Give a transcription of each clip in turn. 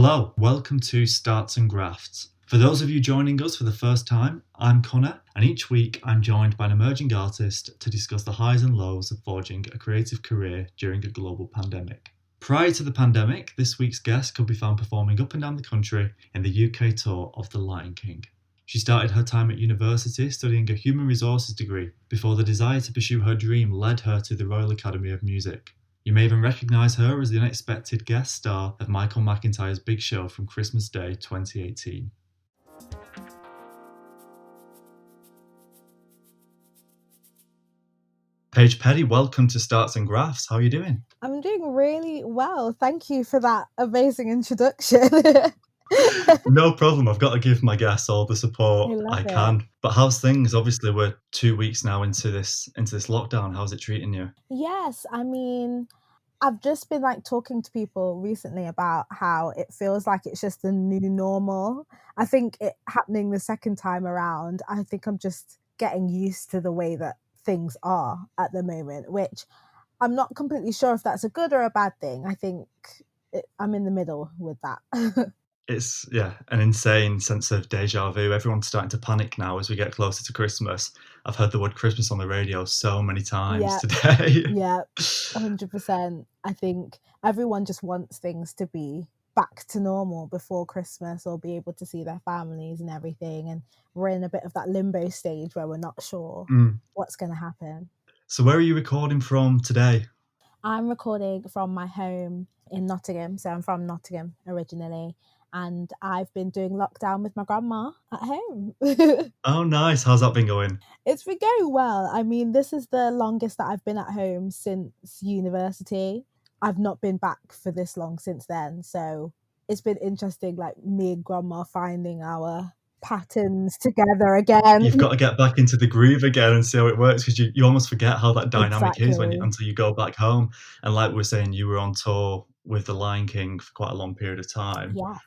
Hello, welcome to Starts and Grafts. For those of you joining us for the first time, I'm Connor, and each week I'm joined by an emerging artist to discuss the highs and lows of forging a creative career during a global pandemic. Prior to the pandemic, this week's guest could be found performing up and down the country in the UK tour of The Lion King. She started her time at university studying a human resources degree before the desire to pursue her dream led her to the Royal Academy of Music. You may even recognise her as the unexpected guest star of Michael McIntyre's Big Show from Christmas Day 2018. Paige Peddie, welcome to Starts and Grafts. How are you doing? I'm doing really well. Thank you for that amazing introduction. No problem. I've got to give my guests all the support I can. But how's things? Obviously, we're 2 weeks now into this lockdown. How's it treating you? Yes, I mean, I've just been talking to people recently about how it feels like it's just the new normal. I think it happening the second time around, I think I'm just getting used to the way that things are at the moment, which I'm not completely sure if that's a good or a bad thing. I think I'm in the middle with that. It's, an insane sense of deja vu. Everyone's starting to panic now as we get closer to Christmas. I've heard the word Christmas on the radio so many times today. Yeah, 100%. I think everyone just wants things to be back to normal before Christmas or be able to see their families and everything. And we're in a bit of that limbo stage where we're not sure what's going to happen. So where are you recording from today? I'm recording from my home in Nottingham. So I'm from Nottingham originally. And I've been doing lockdown with my grandma at home. Oh, nice. How's that been going? It's been going well. I mean, this is the longest that I've been at home since university. I've not been back for this long since then. So it's been interesting, me and grandma finding our patterns together again. You've got to get back into the groove again and see how it works, because you almost forget how that dynamic is until you go back home. And like we were saying, you were on tour with The Lion King for quite a long period of time. Yes.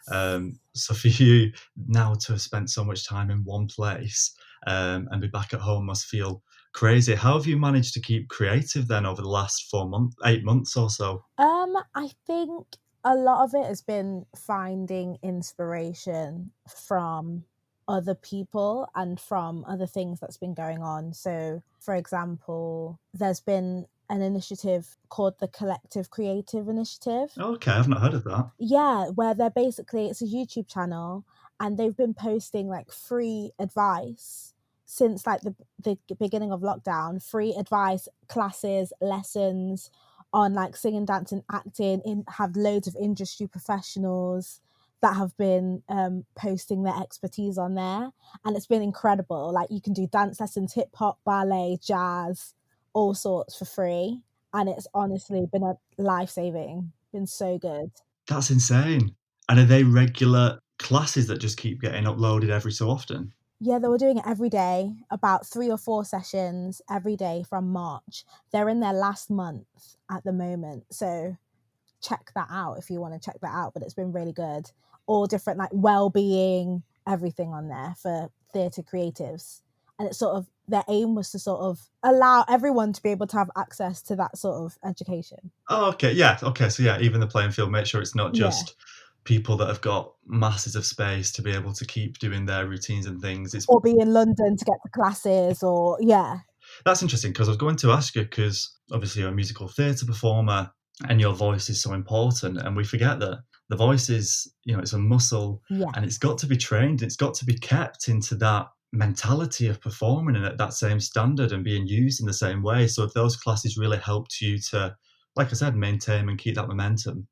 So for you now to have spent so much time in one place and be back at home must feel crazy. How have you managed to keep creative then over the last 8 months or so? I think a lot of it has been finding inspiration from other people and from other things that's been going on. So, for example, there's been an initiative called the Collective Creative Initiative. Okay, I've not heard of that. Yeah, where it's a YouTube channel and they've been posting free advice since the beginning of lockdown, free advice, classes, lessons on singing, dancing, acting, have loads of industry professionals that have been posting their expertise on there. And it's been incredible. You can do dance lessons, hip hop, ballet, jazz, all sorts for free. And it's honestly been life-saving, been so good. That's insane. And are they regular classes that just keep getting uploaded every so often? Yeah, they were doing it every day, about 3 or 4 sessions every day from March. They're in their last month at the moment. So check that out if you want to check that out. But it's been really good. All different well-being, everything on there for theatre creatives. And it's their aim was to allow everyone to be able to have access to that sort of education. Oh, okay. Yeah. Okay. So even the playing field, make sure it's not just people that have got masses of space to be able to keep doing their routines and things. Or be in London to get the classes That's interesting, because I was going to ask you, because obviously you're a musical theatre performer and your voice is so important, and we forget that the voice is, it's a muscle and it's got to be trained. It's got to be kept into that mentality of performing and at that same standard and being used in the same way. So if those classes really helped you to, like I said, maintain and keep that momentum.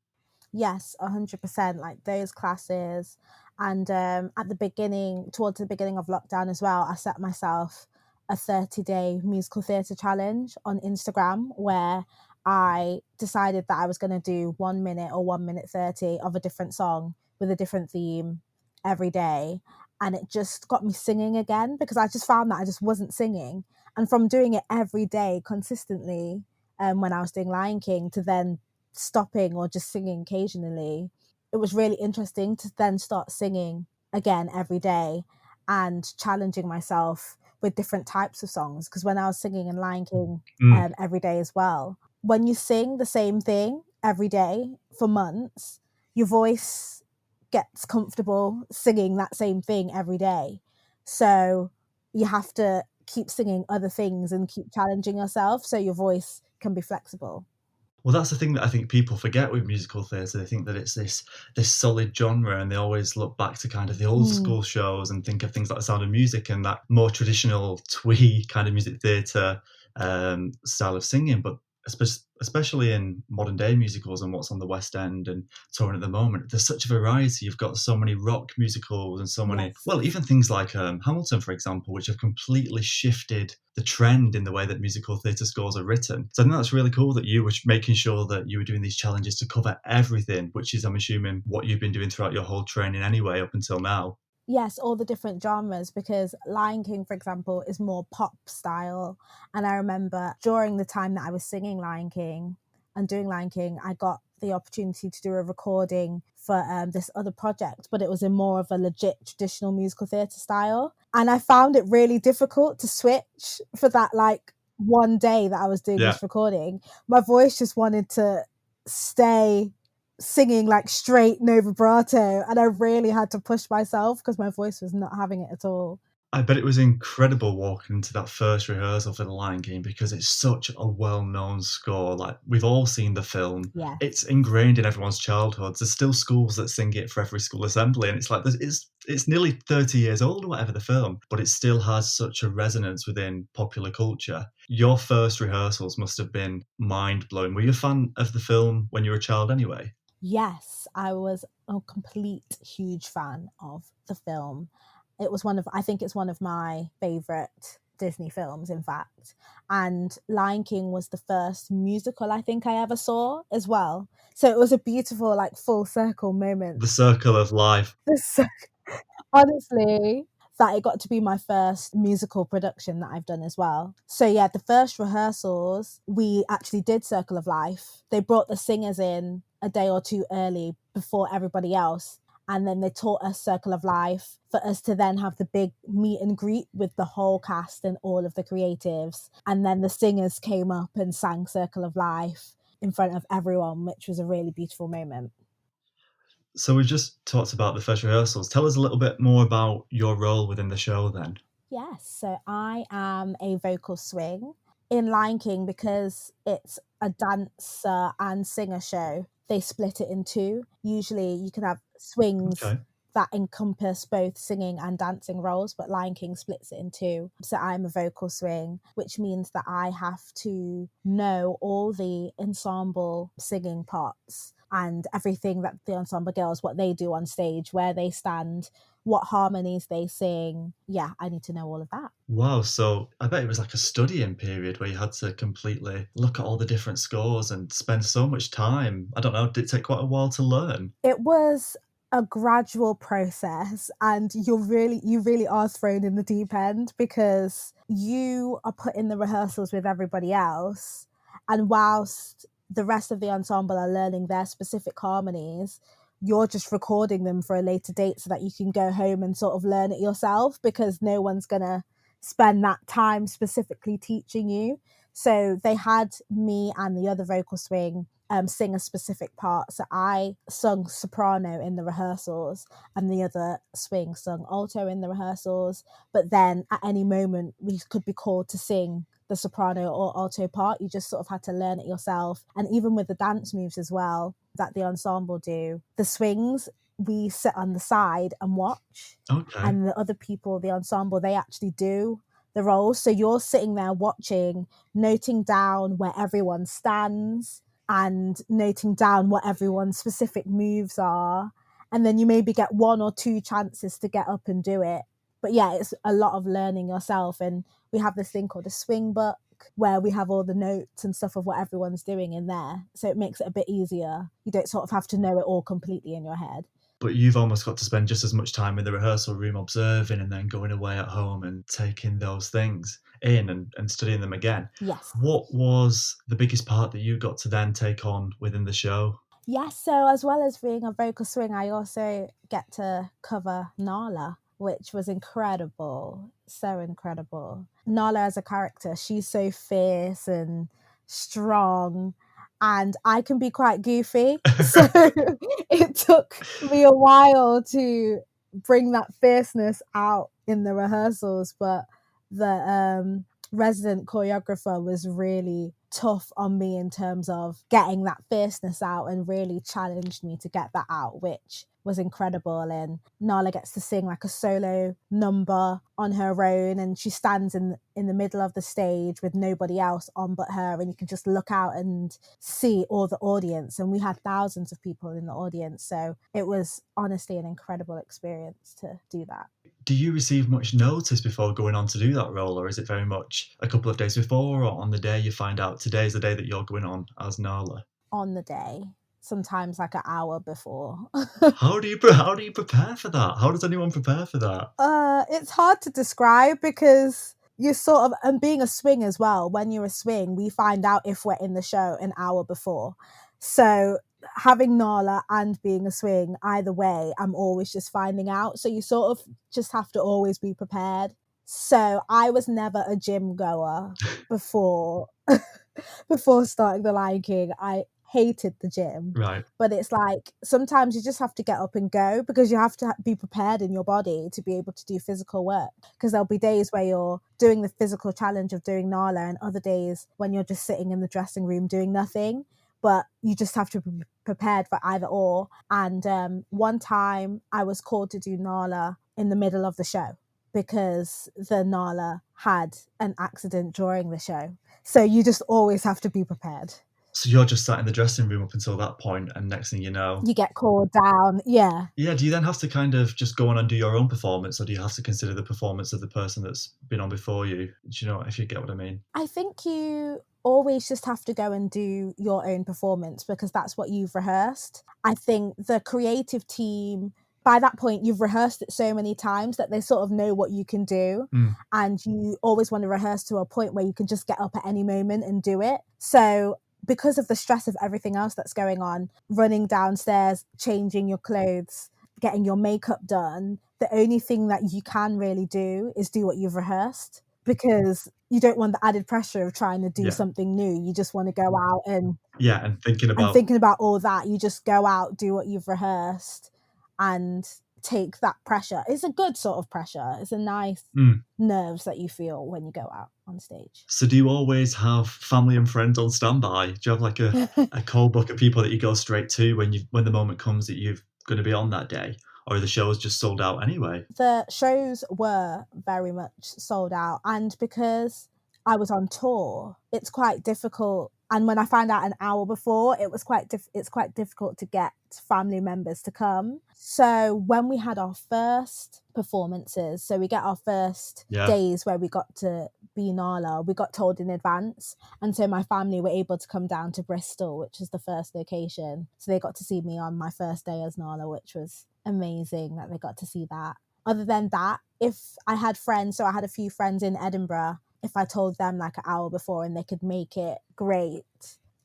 Yes, 100%. Those classes. And towards the beginning of lockdown as well, I set myself a 30-day musical theatre challenge on Instagram, where I decided that I was going to do 1 minute or 1 minute 30 of a different song with a different theme every day. And it just got me singing again, because I just found that I just wasn't singing. And from doing it every day consistently, when I was doing Lion King, to then stopping or just singing occasionally, it was really interesting to then start singing again every day and challenging myself with different types of songs. Because when I was singing in Lion King every day as well, when you sing the same thing every day for months, your voice gets comfortable singing that same thing every day. So you have to keep singing other things and keep challenging yourself so your voice can be flexible. Well, that's the thing that I think people forget with musical theatre. They think that it's this solid genre, and they always look back to kind of the old school shows and think of things like The Sound of Music and that more traditional twee kind of music theatre style of singing. But especially in modern day musicals and what's on the West End and touring at the moment, there's such a variety. You've got so many rock musicals and so many, Yes. well, even things like Hamilton, for example, which have completely shifted the trend in the way that musical theatre scores are written. So I think that's really cool that you were making sure that you were doing these challenges to cover everything, which is, I'm assuming, what you've been doing throughout your whole training anyway up until now. Yes, all the different genres, because Lion King, for example, is more pop style. And I remember during the time that I was singing Lion King and doing Lion King, I got the opportunity to do a recording for this other project, but it was in more of a legit traditional musical theatre style. And I found it really difficult to switch for that like one day that I was doing Yeah. this recording. My voice just wanted to stay singing like straight no vibrato, and I really had to push myself because my voice was not having it at all. I bet it was incredible walking into that first rehearsal for The Lion King because it's such a well-known score. Like, we've all seen the film. Yeah. It's ingrained in everyone's childhoods. There's still schools that sing it for every school assembly, and it's like it's nearly 30 years old or whatever, the film, but it still has such a resonance within popular culture. Your first rehearsals must have been mind-blowing. Were you a fan of the film when you were a child anyway? Yes, I was a complete huge fan of the film. It was I think it's one of my favorite Disney films, in fact. And Lion King was the first musical I think I ever saw as well. So it was a beautiful, like, full circle moment. The circle of life. Honestly, that it got to be my first musical production that I've done as well. So yeah, the first rehearsals, we actually did Circle of Life. They brought the singers in a day or two early before everybody else. And then they taught us Circle of Life for us to then have the big meet and greet with the whole cast and all of the creatives. And then the singers came up and sang Circle of Life in front of everyone, which was a really beautiful moment. So we've just talked about the first rehearsals. Tell us a little bit more about your role within the show then. Yes, so I am a vocal swing. In Lion King, because it's a dancer and singer show, they split it in two. Usually you can have swings Okay. that encompass both singing and dancing roles, but Lion King splits it in two. So I'm a vocal swing, which means that I have to know all the ensemble singing parts and everything that the ensemble girls, what they do on stage, where they stand, what harmonies they sing. Yeah, I need to know all of that. Wow, so I bet it was like a studying period where you had to completely look at all the different scores and spend so much time. I don't know, did it take quite a while to learn? It was a gradual process, and you really are thrown in the deep end because you are put in the rehearsals with everybody else, and whilst the rest of the ensemble are learning their specific harmonies, you're just recording them for a later date so that you can go home and sort of learn it yourself, because no one's gonna spend that time specifically teaching you. So they had me and the other vocal swing sing a specific part. So I sung soprano in the rehearsals, and the other swing sung alto in the rehearsals. But then at any moment, we could be called to sing the soprano or alto part. You just sort of had to learn it yourself. And even with the dance moves as well that the ensemble do, the swings, we sit on the side and watch. Okay. And the other people, the ensemble, they actually do the roles. So you're sitting there watching, noting down where everyone stands and noting down what everyone's specific moves are. And then you maybe get one or two chances to get up and do it. But yeah, it's a lot of learning yourself. And we have this thing called a swing book where we have all the notes and stuff of what everyone's doing in there. So it makes it a bit easier. You don't sort of have to know it all completely in your head. But you've almost got to spend just as much time in the rehearsal room observing and then going away at home and taking those things in and studying them again. Yes. What was the biggest part that you got to then take on within the show? Yes, so as well as being a vocal swing, I also get to cover Nala, which was incredible. So incredible. Nala as a character, she's so fierce and strong. and I can be quite goofy. So it took me a while to bring that fierceness out in the rehearsals, but the resident choreographer was really tough on me in terms of getting that fierceness out and really challenged me to get that out, which was incredible. And Nala gets to sing like a solo number on her own, and she stands in the middle of the stage with nobody else on but her, and you can just look out and see all the audience, and we had thousands of people in the audience, so it was honestly an incredible experience to do that. Do you receive much notice before going on to do that role, or is it very much a couple of days before, or on the day you find out today's the day that you're going on as Nala? On the day, sometimes like an hour before. How do you prepare for that? How does anyone prepare for that? It's hard to describe because you're sort of, and being a swing as well, when you're a swing, we find out if we're in the show an hour before. So having Nala and being a swing, either way, I'm always just finding out. So you sort of just have to always be prepared. So I was never a gym goer before before starting The Lion King. I hated the gym. Right. But it's like sometimes you just have to get up and go because you have to be prepared in your body to be able to do physical work. Because there'll be days where you're doing the physical challenge of doing Nala, and other days when you're just sitting in the dressing room doing nothing. But you just have to be prepared for either or. And one time I was called to do Nala in the middle of the show because the Nala had an accident during the show. So you just always have to be prepared. So you're just sat in the dressing room up until that point, and next thing you know, you get called down. Yeah. Yeah, do you then have to kind of just go on and do your own performance, or do you have to consider the performance of the person that's been on before you? Do you know, if you get what I mean? I think you always just have to go and do your own performance because that's what you've rehearsed. I think the creative team, by that point, you've rehearsed it so many times that they sort of know what you can do. And you always want to rehearse to a point where you can just get up at any moment and do it. So because of the stress of everything else that's going on, running downstairs, changing your clothes, getting your makeup done, the only thing that you can really do is do what you've rehearsed, because you don't want the added pressure of trying to do something new. You just want to go out and thinking about all that. You just go out, do what you've rehearsed, and take that pressure. It's a good sort of pressure. It's a nice nerves that you feel when you go out on stage. So do you always have family and friends on standby? Do you have like a call book of people that you go straight to when the moment comes that you're going to be on that day? Or are the shows just sold out anyway? The shows were very much sold out. And because I was on tour, it's quite difficult. And when I found out an hour before, it's quite difficult to get family members to come. So when we had our first performances, so we get our first days where we got to be Nala, we got told in advance. And so my family were able to come down to Bristol, which is the first location. So they got to see me on my first day as Nala, which was amazing that they got to see that. Other than that, if I had friends, so I had a few friends in Edinburgh, if I told them like an hour before and they could make it, great.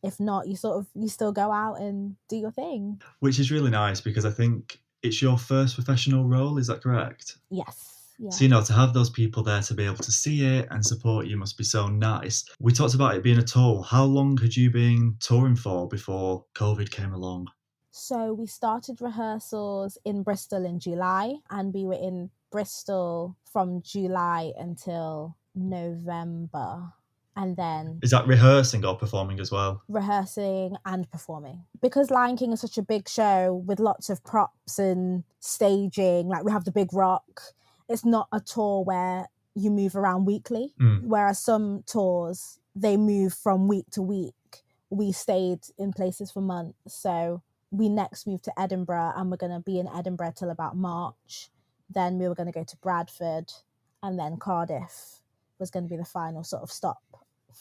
If not, you still go out and do your thing. Which is really nice because I think it's your first professional role, is that correct? Yes. Yeah. So, to have those people there to be able to see it and support you must be so nice. We talked about it being a tour. How long had you been touring for before COVID came along? So we started rehearsals in Bristol in July, and we were in Bristol from July until November. And then... Is that rehearsing or performing as well? Rehearsing and performing. Because Lion King is such a big show with lots of props and staging, like we have the big rock, it's not a tour where you move around weekly. Whereas some tours, they move from week to week. We stayed in places for months. So we next moved to Edinburgh, and we're going to be in Edinburgh till about March. Then we were going to go to Bradford, and then Cardiff was going to be the final sort of stop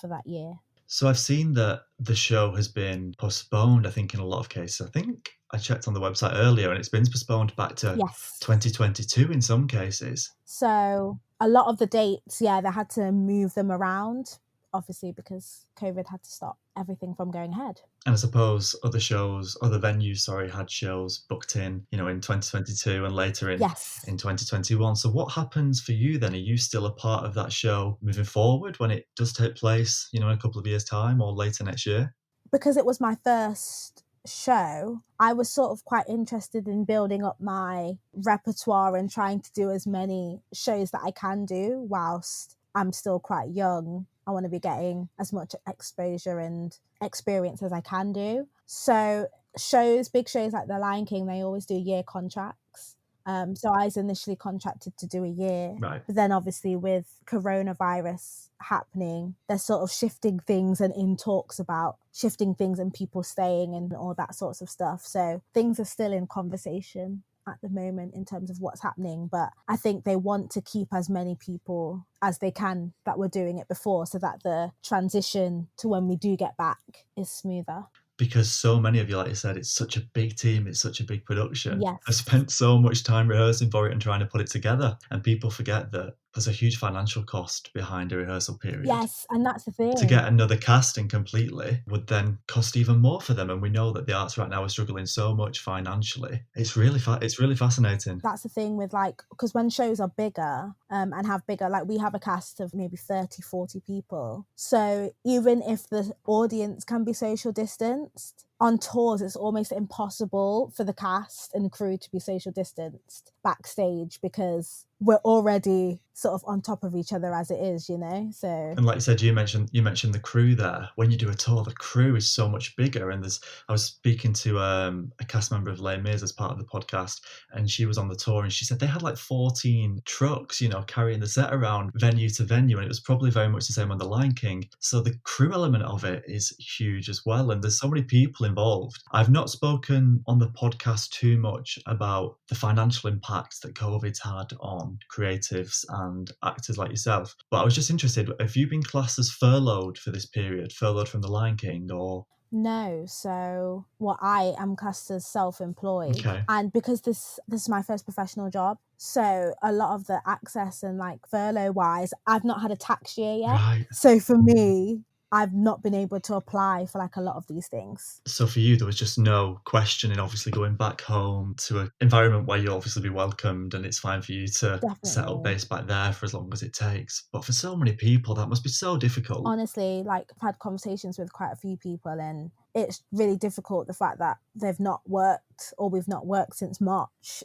for that year. So I've seen that the show has been postponed, I think, in a lot of cases. I think I checked on the website earlier and it's been postponed back to 2022 in some cases. So a lot of the dates, they had to move them around, obviously, because COVID had to stop everything from going ahead. And I suppose other venues, had shows booked in, in 2022 and later in 2021. So what happens for you then? Are you still a part of that show moving forward when it does take place, in a couple of years' time or later next year? because it was my first show, I was sort of quite interested in building up my repertoire and trying to do as many shows that I can do whilst I'm still quite young. I want to be getting as much exposure and experience as I can do. So shows, big shows like The Lion King, they always do year contracts. So I was initially contracted to do a year. Right. But then obviously with coronavirus happening, they're sort of shifting things and in talks about shifting things and people staying and all that sorts of stuff. So things are still in conversation at the moment in terms of what's happening, but I think they want to keep as many people as they can that were doing it before, so that the transition to when we do get back is smoother. Because so many of you, like you said, it's such a big team, it's such a big production. Yes. I spent so much time rehearsing for it and trying to put it together, and people forget that there's a huge financial cost behind a rehearsal period. Yes, and that's the thing. To get another casting completely would then cost even more for them, and we know that the arts right now are struggling so much financially. It's really fascinating. That's the thing with, like, because when shows are bigger and have bigger, like we have a cast of maybe 30, 40 people. So even if the audience can be social distanced, on tours it's almost impossible for the cast and crew to be social distanced backstage because we're already sort of on top of each other as it is, you know. So, and like you said, you mentioned the crew there. When you do a tour, the crew is so much bigger. And I was speaking to a cast member of Les Mis as part of the podcast, and she was on the tour, and she said they had like 14 trucks, you know, carrying the set around venue to venue, and it was probably very much the same on The Lion King. So the crew element of it is huge as well, and there's so many people involved. I've not spoken on the podcast too much about the financial impact that COVID's had on creatives and actors like yourself, but I was just interested, have you been classed as furloughed for this period, furloughed from The Lion King, or? No, so I am classed as self-employed. Okay. And because this is my first professional job, so a lot of the access and like furlough wise, I've not had a tax year yet. Right. So for me, I've not been able to apply for like a lot of these things. So for you, there was just no question in obviously going back home to an environment where you'll obviously be welcomed and it's fine for you to set up base back there for as long as it takes. But for so many people, that must be so difficult. Honestly, like I've had conversations with quite a few people and it's really difficult, the fact that they've not worked or we've not worked since March.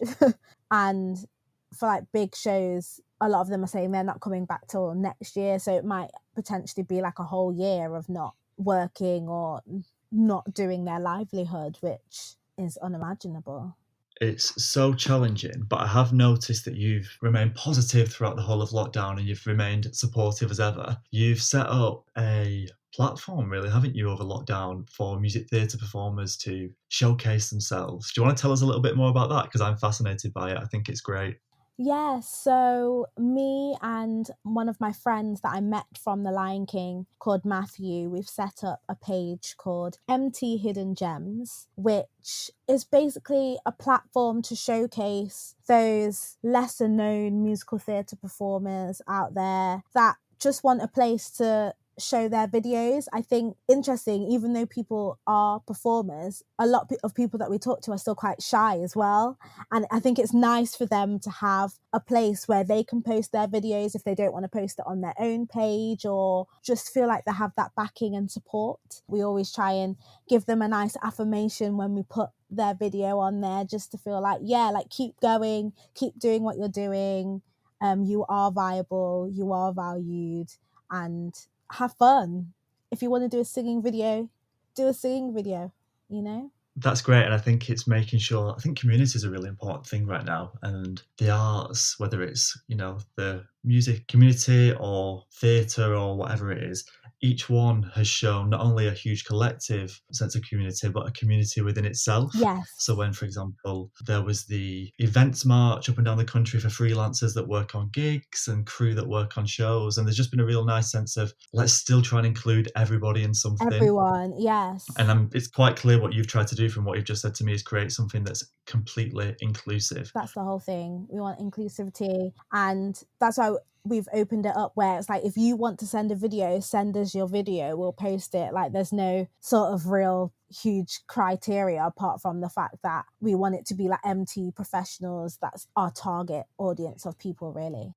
And for like big shows, a lot of them are saying they're not coming back till next year. So it might potentially be like a whole year of not working or not doing their livelihood, which is unimaginable. It's so challenging, but I have noticed that you've remained positive throughout the whole of lockdown and you've remained supportive as ever. You've set up a platform, really, haven't you, over lockdown for music theatre performers to showcase themselves. Do you want to tell us a little bit more about that? Because I'm fascinated by it. I think it's great. Yeah, so me and one of my friends that I met from The Lion King called Matthew, we've set up a page called MT Hidden Gems, which is basically a platform to showcase those lesser known musical theatre performers out there that just want a place to show their videos. I think interesting, even though people are performers, a lot of people that we talk to are still quite shy as well. And I think it's nice for them to have a place where they can post their videos if they don't want to post it on their own page, or just feel like they have that backing and support. We always try and give them a nice affirmation when we put their video on there, just to feel like, yeah, like keep going, keep doing what you're doing. You are viable, you are valued, and have fun. If you want to do a singing video, do a singing video, you know? That's great. And I think it's making sure, I think community is a really important thing right now. And the arts, whether it's, you know, the music community or theatre or whatever it is, each one has shown not only a huge collective sense of community, but a community within itself. Yes. So when, for example, there was the events march up and down the country for freelancers that work on gigs and crew that work on shows, and there's just been a real nice sense of let's still try and include everybody in something. Everyone, yes. And it's quite clear what you've tried to do from what you've just said to me is create something that's completely inclusive. That's the whole thing. We want inclusivity, and that's why we've opened it up where it's like, if you want to send a video, send us your video, we'll post it. Like there's no sort of real huge criteria apart from the fact that we want it to be like MT professionals. That's our target audience of people, really.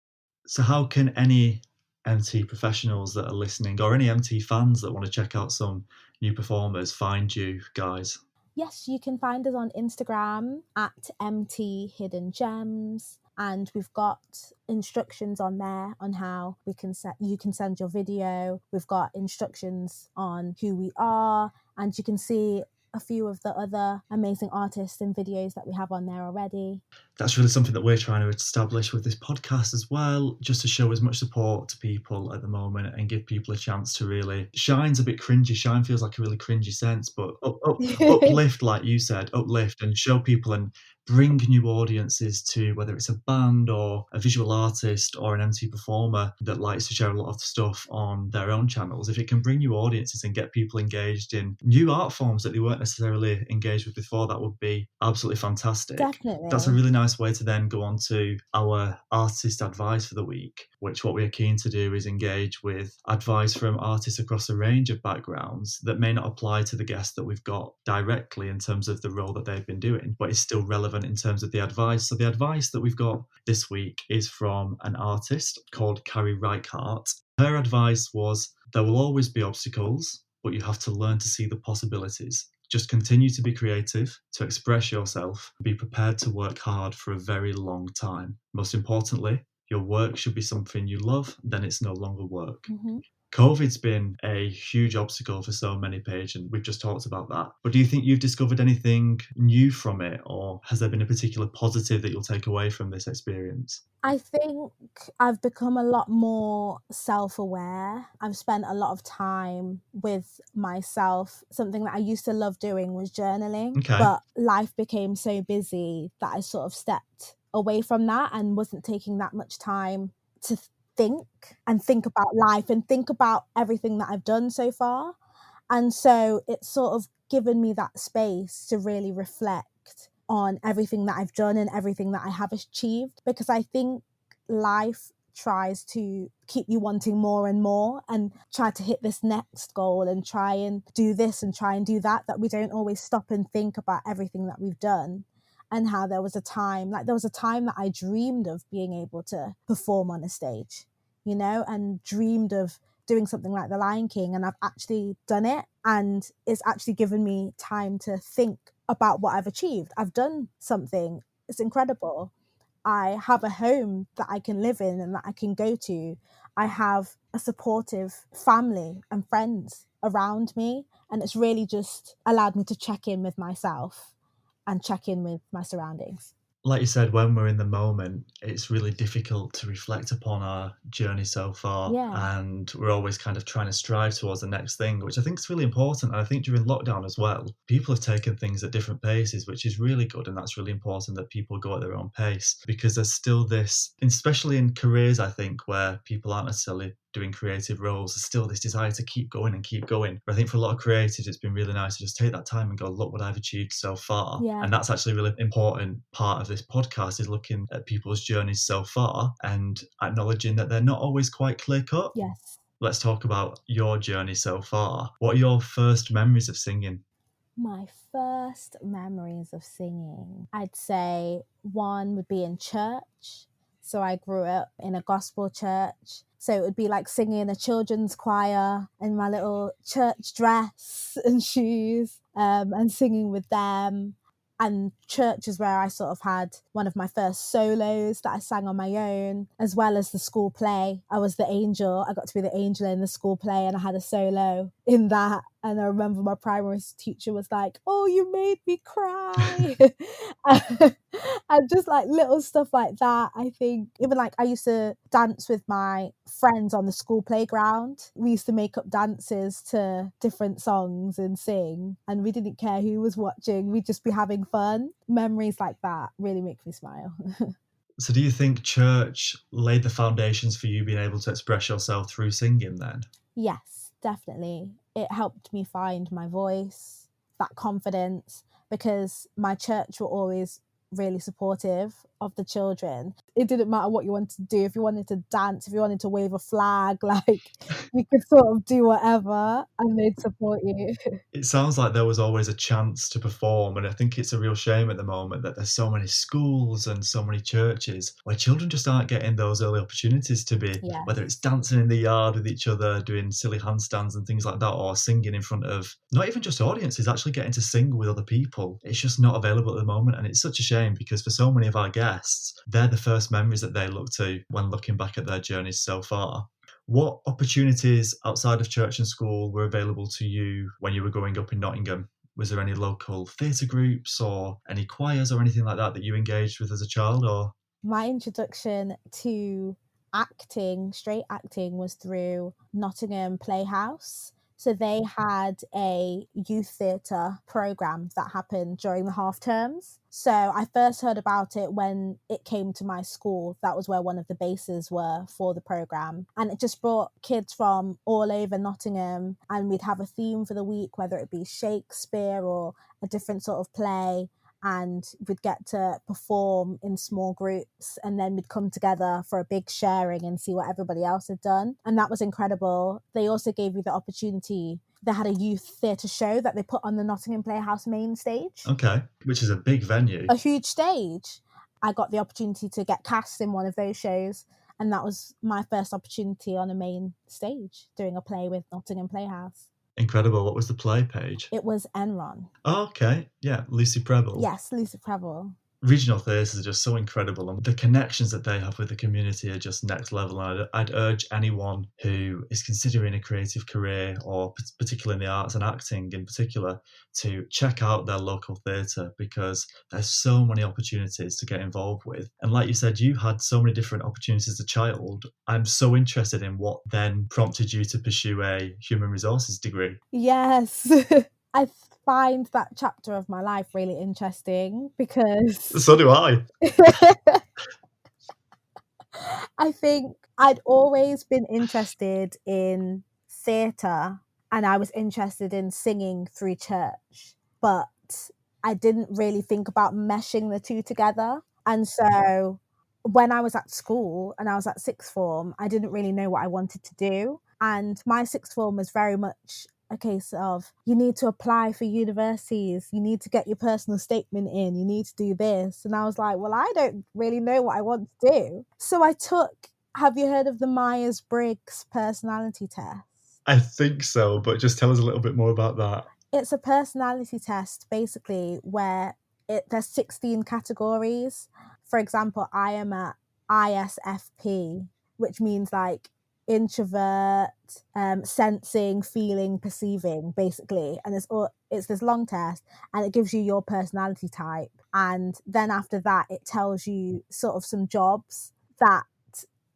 So how can any MT professionals that are listening, or any MT fans that want to check out some new performers, find you guys? Yes, you can find us on Instagram at MT Hidden Gems. And we've got instructions on there on how you can send your video. We've got instructions on who we are, and you can see a few of the other amazing artists and videos that we have on there already. That's really something that we're trying to establish with this podcast as well, just to show as much support to people at the moment and give people a chance to really. Shine's a bit cringy. Shine feels like a really cringy sense, but uplift, like you said, uplift and show people and bring new audiences to, whether it's a band or a visual artist or an MT performer that likes to share a lot of stuff on their own channels. If it can bring new audiences and get people engaged in new art forms that they weren't necessarily engaged with before, that would be absolutely fantastic. Definitely. That's a really nice way to then go on to our artist advice for the week, which what we're keen to do is engage with advice from artists across a range of backgrounds that may not apply to the guest that we've got directly in terms of the role that they've been doing, but is still relevant in terms of the advice. So the advice that we've got this week is from an artist called Carrie Reichardt. Her advice was, there will always be obstacles, but you have to learn to see the possibilities. Just continue to be creative, to express yourself, be prepared to work hard for a very long time. Most importantly, your work should be something you love, then it's no longer work. Mm-hmm. COVID's been a huge obstacle for so many, Paige, and we've just talked about that. But do you think you've discovered anything new from it, or has there been a particular positive that you'll take away from this experience? I think I've become a lot more self-aware. I've spent a lot of time with myself. Something that I used to love doing was journaling, Okay. but life became so busy that I sort of stepped away from that and wasn't taking that much time to think about life and think about everything that I've done so far. And so it's sort of given me that space to really reflect on everything that I've done and everything that I have achieved, because I think life tries to keep you wanting more and more and try to hit this next goal and try and do this and try and do that, that we don't always stop and think about everything that we've done. And how there was a time that I dreamed of being able to perform on a stage, and dreamed of doing something like The Lion King, and I've actually done it, and it's actually given me time to think about what I've achieved. I've done something. It's incredible. I have a home that I can live in and that I can go to. I have a supportive family and friends around me, and it's really just allowed me to check in with myself and check in with my surroundings. Like you said, when we're in the moment, it's really difficult to reflect upon our journey so far. Yeah. And we're always kind of trying to strive towards the next thing, which I think is really important. And I think during lockdown as well, people have taken things at different paces, which is really good. And that's really important that people go at their own pace, because there's still this, especially in careers, I think, where people aren't necessarily doing creative roles, there's still this desire to keep going and keep going. But I think for a lot of creatives, it's been really nice to just take that time and go, look what I've achieved so far. Yeah. And that's actually a really important part of this podcast, is looking at people's journeys so far and acknowledging that they're not always quite clear cut. Yes. Let's talk about your journey so far. What are your first memories of singing? My first memories of singing, I'd say one would be in church. So I grew up in a gospel church. So it would be like singing in a children's choir in my little church dress and shoes, and singing with them. And church is where I sort of had one of my first solos that I sang on my own, as well as the school play. I was the angel. I got to be the angel in the school play, and I had a solo in that. And I remember my primary teacher was like, "Oh, you made me cry." And just like little stuff like that. I think even like I used to dance with my friends on the school playground. We used to make up dances to different songs and sing, and we didn't care who was watching. We'd just be having fun. Memories like that really make me smile. So do you think church laid the foundations for you being able to express yourself through singing then? Yes, definitely. It helped me find my voice, that confidence, because my church were always really supportive. of the children. It didn't matter what you wanted to do. If you wanted to dance, if you wanted to wave a flag, like you could sort of do whatever and they'd support you. It sounds like there was always a chance to perform, and I think it's a real shame at the moment that there's so many schools and so many churches where children just aren't getting those early opportunities to be, Yeah. whether it's dancing in the yard with each other, doing silly handstands and things like that, or singing in front of not even just audiences, actually getting to sing with other people. It's just not available at the moment, and it's such a shame because for so many of our guests, they're the first memories that they look to when looking back at their journeys so far. What opportunities outside of church and school were available to you when you were growing up in Nottingham? Was there any local theatre groups or any choirs or anything like that that you engaged with as a child? Or My introduction to acting, straight acting, was through Nottingham Playhouse. So they had a youth theatre programme that happened during the half terms. So I first heard about it when it came to my school. That was where one of the bases were for the programme. And it just brought kids from all over Nottingham, and we'd have a theme for the week, whether it be Shakespeare or a different sort of play. And we'd get to perform in small groups, and then we'd come together for a big sharing and see what everybody else had done. And that was incredible. They also gave me the opportunity. They had a youth theatre show that they put on the Nottingham Playhouse main stage. okay, which is a big venue. A huge stage. I got the opportunity to get cast in one of those shows, and that was my first opportunity on a main stage, doing a play with Nottingham Playhouse. Incredible. What was the play, Paige? It was Enron. Oh, okay, yeah, Lucy Prebble. Yes, Lucy Prebble. Regional theatres are just so incredible, and the connections that they have with the community are just next level. And I'd urge anyone who is considering a creative career, or particularly in the arts and acting in particular, to check out their local theatre, because there's so many opportunities to get involved with. And like you said, you had so many different opportunities as a child. I'm so interested in what then prompted you to pursue a human resources degree. Yes. I find that chapter of my life really interesting because So do I. I think I'd always been interested in theatre, and I was interested in singing through church, but I didn't really think about meshing the two together. And so when I was at school and I was at sixth form, I didn't really know what I wanted to do. And my sixth form was very much a case of, you need to apply for universities, you need to get your personal statement in, you need to do this. And I was like, well, I don't really know what I want to do. So I took, have you heard of the Myer-Briggs Personality test? I think so, but just tell us a little bit more about that. It's a personality test, basically, where there's 16 categories. For example, I am at ISFP, which means like introvert, sensing, feeling, perceiving, basically. And it's this long test, and it gives you your personality type. And then after that, it tells you sort of some jobs that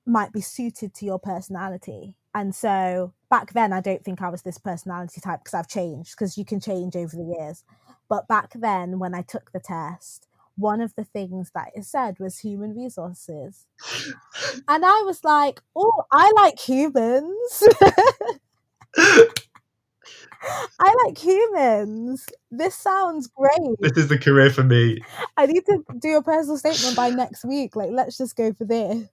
might be suited to your personality. And so back then, I don't think I was this personality type, because I've changed, because you can change over the years. But back then, when I took the test, one of the things that it said was human resources. And I was like, oh, I like humans. I like humans. This sounds great. This is the career for me. I need to do a personal statement by next week. Like, let's just go for this.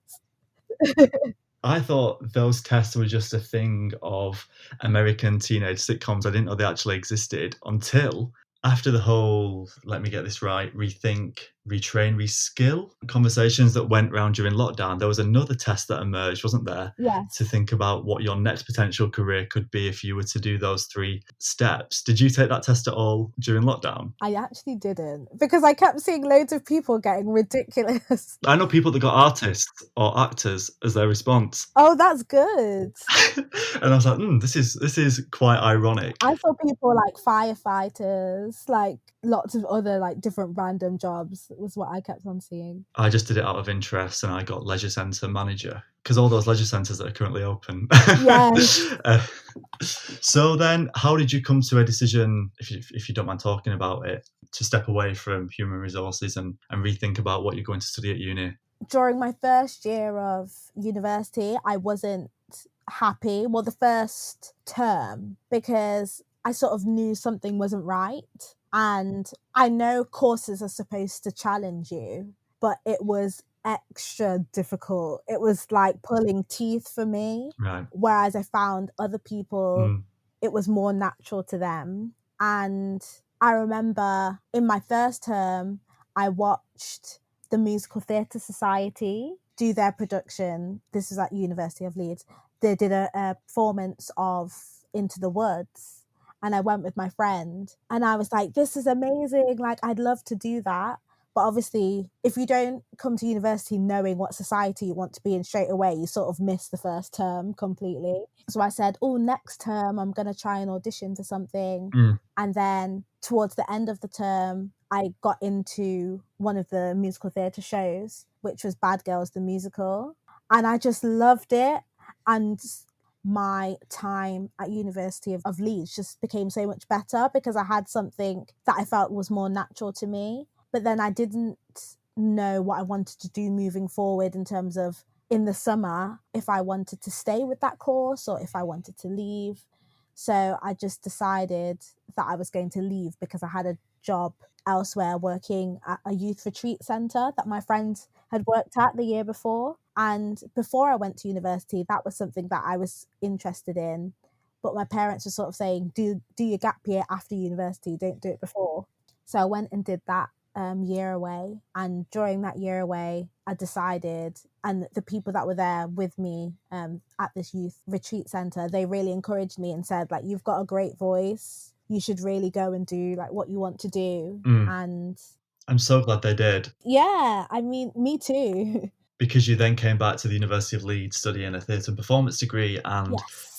I thought those tests were just a thing of American teenage sitcoms. I didn't know they actually existed until after the whole, let me get this right, rethink, retrain, reskill conversations that went round during lockdown. There was another test that emerged, wasn't there? Yes. To think about what your next potential career could be if you were to do those 3 steps. Did you take that test at all during lockdown? I actually didn't, because I kept seeing loads of people getting ridiculous. I know people that got artists or actors as their response. Oh, that's good. And I was like, this is quite ironic. I saw people like firefighters, like lots of other like different random jobs was what I kept on seeing. I just did it out of interest, and I got leisure centre manager, because all those leisure centres that are currently open. Yes. So then, how did you come to a decision, if you don't mind talking about it, to step away from human resources and rethink about what you're going to study at uni? During my first year of university, I wasn't happy. Well, the first term, because I sort of knew something wasn't right. And I know courses are supposed to challenge you, but it was extra difficult. It was like pulling teeth for me, Right. whereas I found other people, Mm. it was more natural to them. And I remember in my first term, I watched the Musical Theatre Society do their production. This was at University of Leeds. They did a performance of Into the Woods, and I went with my friend, and I was like, this is amazing, like I'd love to do that. But obviously, if you don't come to university knowing what society you want to be in straight away, you sort of miss the first term completely. So I said, oh, next term I'm going to try and audition for something. Mm. And then towards the end of the term, I got into one of the musical theatre shows, which was Bad Girls the Musical. And I just loved it. And my time at University of Leeds just became so much better because I had something that I felt was more natural to me. But then I didn't know what I wanted to do moving forward in terms of in the summer, if I wanted to stay with that course or if I wanted to leave. So I just decided that I was going to leave because I had a job elsewhere working at a youth retreat centre that my friend had worked at the year before. And before I went to university, that was something that I was interested in. But my parents were sort of saying, do your gap year after university, don't do it before. So I went and did that year away. And during that year away, I decided, and the people that were there with me at this youth retreat centre, they really encouraged me and said, like, you've got a great voice. You should really go and do like what you want to do. Mm. And I'm so glad they did. yeah, I mean, me too. Because you then came back to the University of Leeds studying a theatre and performance degree and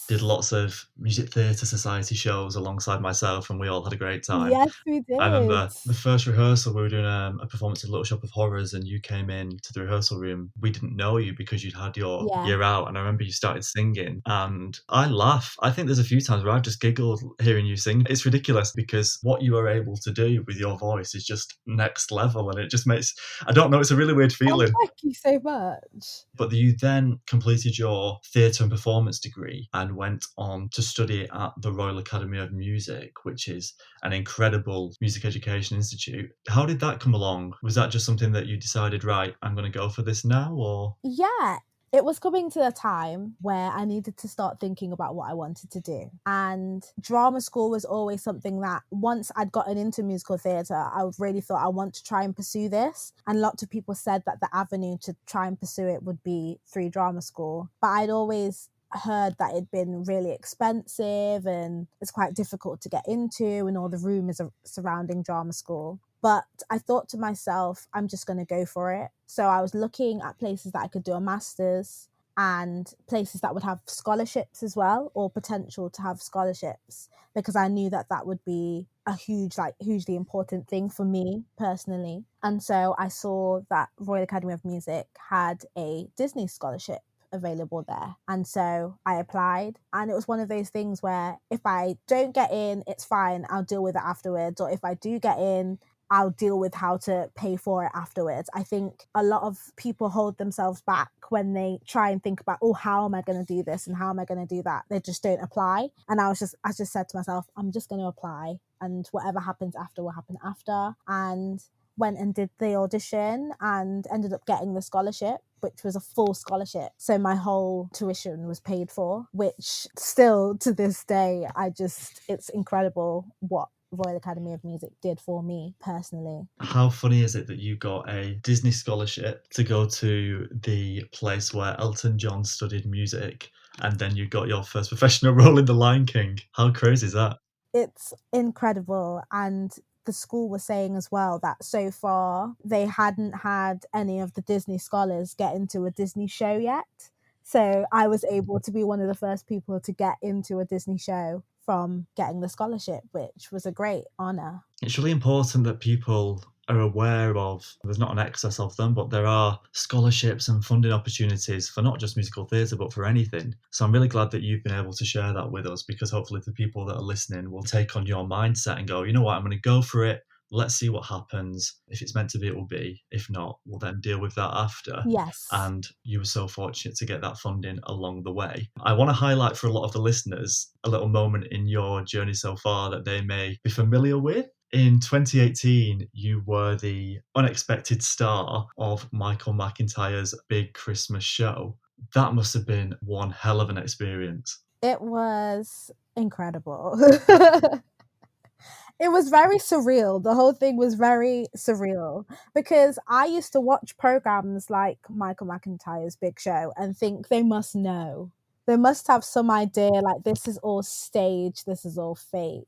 did Yes. lots of music theatre society shows alongside myself, and we all had a great time. Yes, we I did. remember the first rehearsal, we were doing a performance of Little Shop of Horrors, and you came in to the rehearsal room. We didn't know you because you'd had your Yeah. year out, and I remember you started singing, and I laugh. I think there's a few times where I've just giggled hearing you sing. It's ridiculous because what you are able to do with your voice is just next level, and it just makes, I don't know, it's a really weird Oh, feeling. thank you so much. But you then completed your theatre and performance degree and went on to study at the Royal Academy of Music, which is an incredible music education institute. How did that come along? Was that just something that you decided, right, I'm going to go for this now, or? Yeah, it was coming to a time where I needed to start thinking about what I wanted to do. And drama school was always something that once I'd gotten into musical theatre, I really thought I want to try and pursue this. And lots of people said that the avenue to try and pursue it would be through drama school. But I'd always heard that it'd been really expensive and it's quite difficult to get into and all the rumours surrounding drama school. But I thought to myself, I'm just going to go for it. So I was looking at places that I could do a master's and places that would have scholarships as well, or potential to have scholarships, because I knew that that would be a hugely important thing for me personally. And so I saw that Royal Academy of Music had a Disney scholarship available there. And so I applied, and it was one of those things where if I don't get in, it's fine, I'll deal with it afterwards. Or if I do get in, I'll deal with how to pay for it afterwards. I think a lot of people hold themselves back when they try and think about, oh, how am I going to do this and how am I going to do that? They just don't apply. And I just said to myself, I'm just going to apply, and whatever happens after will happen after. And went and did the audition and ended up getting the scholarship, which was a full scholarship. So my whole tuition was paid for, which still to this day, it's incredible what Royal Academy of Music did for me personally. How funny is it that you got a Disney scholarship to go to the place where Elton John studied music, and then you got your first professional role in The Lion King? How crazy is that? It's incredible. And the school was saying as well that so far they hadn't had any of the Disney scholars get into a Disney show yet. So I was able to be one of the first people to get into a Disney show from getting the scholarship, which was a great honour. It's really important that people are aware of, there's not an excess of them, but there are scholarships and funding opportunities for not just musical theatre, but for anything. So I'm really glad that you've been able to share that with us, because hopefully the people that are listening will take on your mindset and go, you know what, I'm going to go for it. Let's see what happens. If it's meant to be, it will be. If not, we'll then deal with that after. Yes. And you were so fortunate to get that funding along the way. I want to highlight for a lot of the listeners a little moment in your journey so far that they may be familiar with. In 2018, you were the unexpected star of Michael McIntyre's big Christmas show. That must have been one hell of an experience. It was incredible. It was very surreal. The whole thing was very surreal because I used to watch programs like Michael McIntyre's Big Show and think they must know. They must have some idea like this is all staged, this is all fake.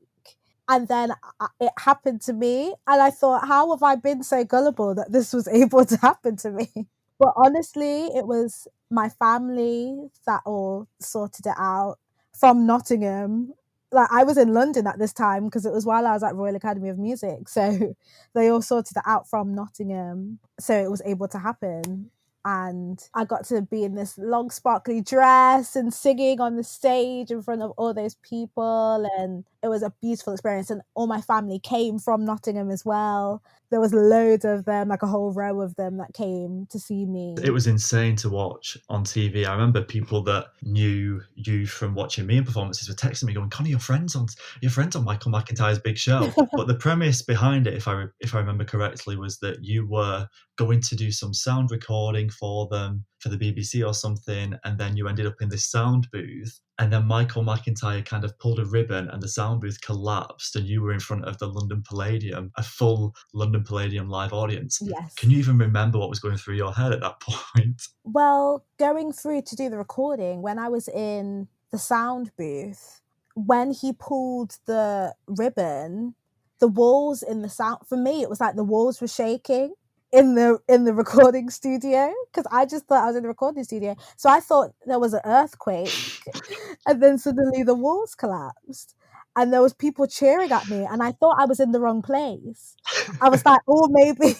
And then it happened to me, and I thought, how have I been so gullible that this was able to happen to me? But honestly, it was my family that all sorted it out from Nottingham. Like I was in London at this time because it was while I was at Royal Academy of Music. So they all sorted it out from Nottingham. So it was able to happen. And I got to be in this long sparkly dress and singing on the stage in front of all those people. And it was a beautiful experience. And all my family came from Nottingham as well. There was loads of them, like a whole row of them that came to see me. It was insane to watch on TV. I remember people that knew you from watching me in performances were texting me going, Connor, your friend's on Michael McIntyre's Big Show. But the premise behind it, if I remember correctly, was that you were going to do some sound recording for them for the BBC or something, and then you ended up in this sound booth, and then Michael McIntyre kind of pulled a ribbon and the sound booth collapsed and you were in front of the London Palladium, a full London Palladium live audience. Yes. Can you even remember what was going through your head at that point? Well, going through to do the recording, when I was in the sound booth, when he pulled the ribbon, the walls in the sound, for me, it was like the walls were shaking in the recording studio because I just thought I was in the recording studio. So I thought there was an earthquake and then suddenly the walls collapsed and there was people cheering at me and I thought I was in the wrong place. I was like, oh, maybe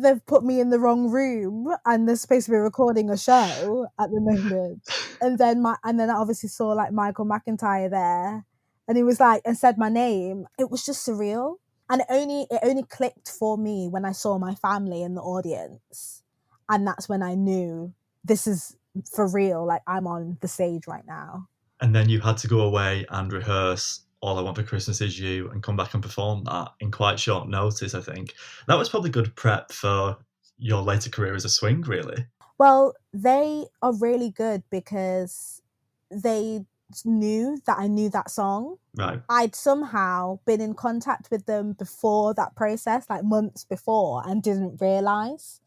they've put me in the wrong room and they're supposed to be recording a show at the moment. And then I obviously saw like Michael McIntyre there and he was like and said my name. It was just surreal. And it only clicked for me when I saw my family in the audience. And that's when I knew this is for real. Like I'm on the stage right now. And then you had to go away and rehearse All I Want for Christmas Is You and come back and perform that in quite short notice, I think. That was probably good prep for your later career as a swing, really. Well, they are really good because they knew that I knew that song. Right. I'd somehow been in contact with them before that process, like months before, and didn't realise.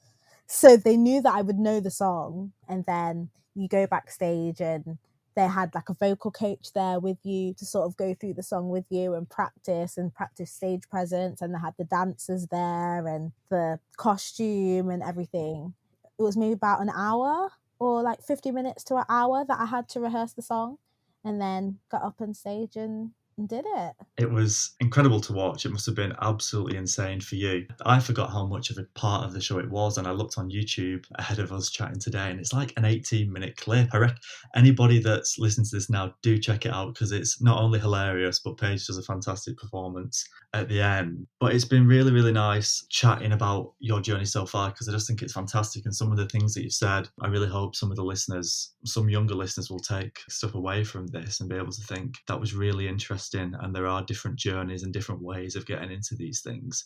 So they knew that I would know the song. And then you go backstage and they had like a vocal coach there with you to sort of go through the song with you and practice stage presence. And they had the dancers there and the costume and everything. It was maybe about an hour or like 50 minutes to an hour that I had to rehearse the song and then got up on stage and did it. It was incredible to watch. It must have been absolutely insane for you. I forgot how much of a part of the show it was, and I looked on YouTube ahead of us chatting today, and it's like an 18-minute clip. I reckon anybody that's listening to this now, do check it out because it's not only hilarious, but Paige does a fantastic performance at the end. But it's been really, really nice chatting about your journey so far because I just think it's fantastic, and some of the things that you've said, I really hope some of the listeners, some younger listeners, will take stuff away from this and be able to think that was really interesting, and there are different journeys and different ways of getting into these things.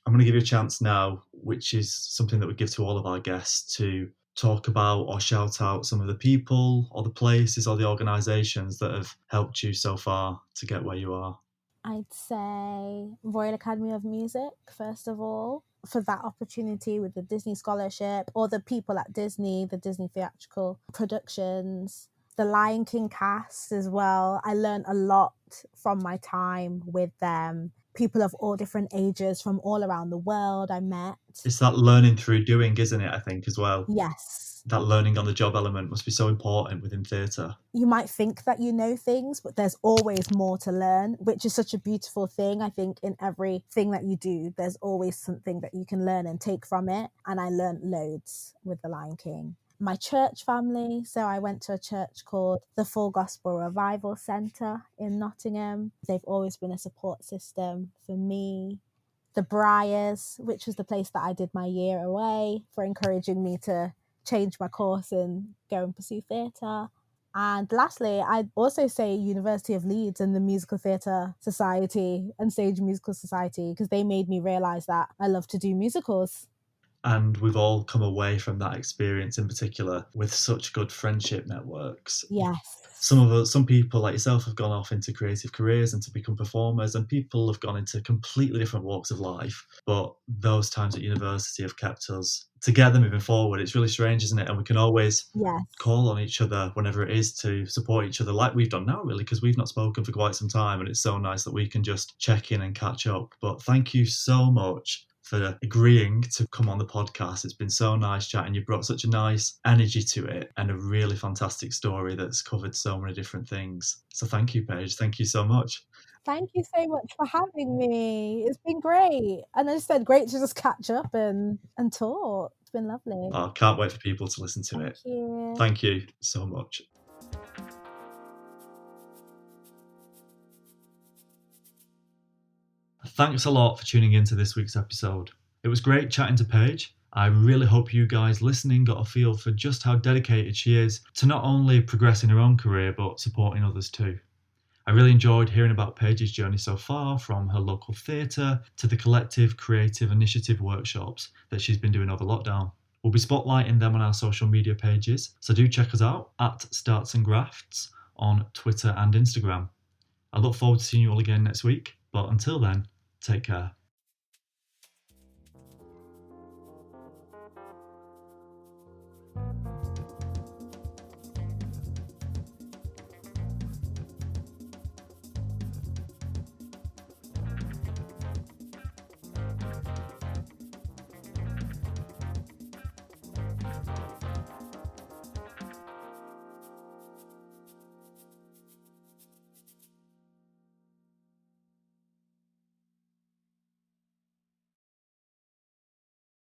I'm going to give you a chance now, which is something that we give to all of our guests, to talk about or shout out some of the people or the places or the organisations that have helped you so far to get where you are. I'd say Royal Academy of Music, first of all, for that opportunity with the Disney Scholarship, or the people at Disney, the Disney Theatrical Productions, the Lion King cast as well. I learned a lot from my time with them. People of all different ages from all around the world I met. It's that learning through doing, isn't it, I think, as well? Yes. That learning on the job element must be so important within theatre. You might think that you know things, but there's always more to learn, which is such a beautiful thing. I think in everything that you do, there's always something that you can learn and take from it. And I learned loads with the Lion King. My church family. So I went to a church called the Full Gospel Revival Centre in Nottingham. They've always been a support system for me. The Briars, which was the place that I did my year away, for encouraging me to change my course and go and pursue theatre. And lastly, I'd also say University of Leeds and the Musical Theatre Society and Stage Musical Society, because they made me realise that I love to do musicals. And we've all come away from that experience in particular with such good friendship networks. Yes. Some people like yourself have gone off into creative careers and to become performers, and people have gone into completely different walks of life. But those times at university have kept us together moving forward. It's really strange, isn't it? And we can always call on each other whenever it is to support each other, like we've done now, really, because we've not spoken for quite some time, and it's so nice that we can just check in and catch up. But thank you so much for agreeing to come on the podcast. It's been so nice chatting. You brought such a nice energy to it and a really fantastic story that's covered so many different things. So thank you, Paige. Thank you so much. Thank you so much for having me. It's been great. And as I said, great to just catch up and talk. It's been lovely. I can't wait for people to listen to it. Thank you. Thank you so much. Thanks a lot for tuning into this week's episode. It was great chatting to Paige. I really hope you guys listening got a feel for just how dedicated she is to not only progressing her own career, but supporting others too. I really enjoyed hearing about Paige's journey so far, from her local theatre to the collective creative initiative workshops that she's been doing over lockdown. We'll be spotlighting them on our social media pages, so do check us out at startsandgrafts on Twitter and Instagram. I look forward to seeing you all again next week, but until then, take care.